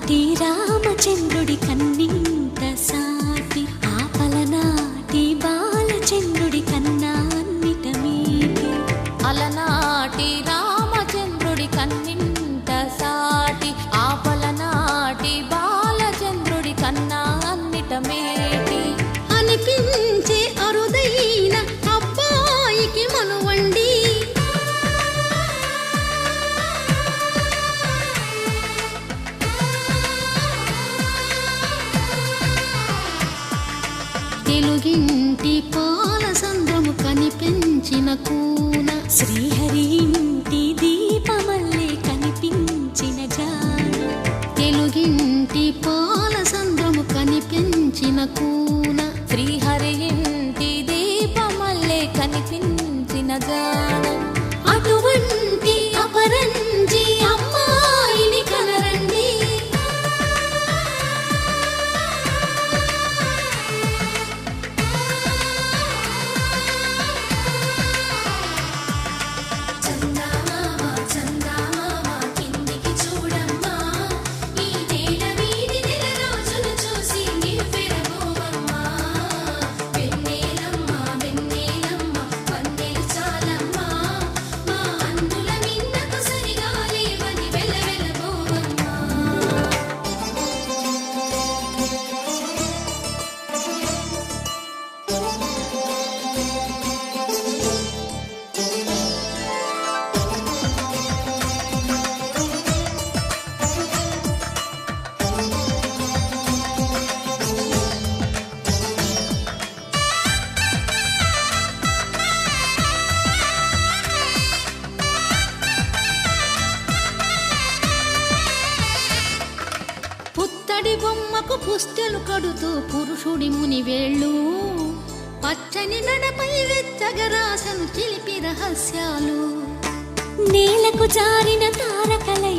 అలనాటి రామచంద్రుడి కన్నింత సాటి ఆపలనాటి బాలచంద్రుడి కన్నా అన్నిట మీటి. అలనాటి రామచంద్రుడి కన్నింత సాటి ఆపలనాటి బాలచంద్రుడి కన్నా అన్నిట మేటి. అనిపించే అరుదైన అబ్బాయికి మనువండి తెలుగింటి పాల సంద్రము కనిపించిన కూన శ్రీహరి ఇంటి దీపమల్లే కనిపించిన జాన. తెలుగింటి పాల సంద్రము కనిపించిన కూన శ్రీహరి ఇంటి దీపమల్లే కనిపించిన జాన. అటువంటి అపరంజి అమ్మాయిని కనరండి. చందమామ చందమామ కిందికి చూడమ్మా, ఈ నేల వీధి నెల రోజులు చూసి నివ్వెరబోవమ్మా. వెన్నెలమ్మ వెన్నెలమ్మ వన్నెలు చాలమ్మా, మా అందుల మిన్నకు సరిగా లేవని వెలవెలబోవమ్మా. పుత్తడి బొమ్మకు పుస్తెలు కడుతూ పురుషుడి ముని వేళ్ళు, పచ్చని మెడపై వెచ్చగరాసను చిలిపి రహస్యాలు. నేలకు జారిన తారకలై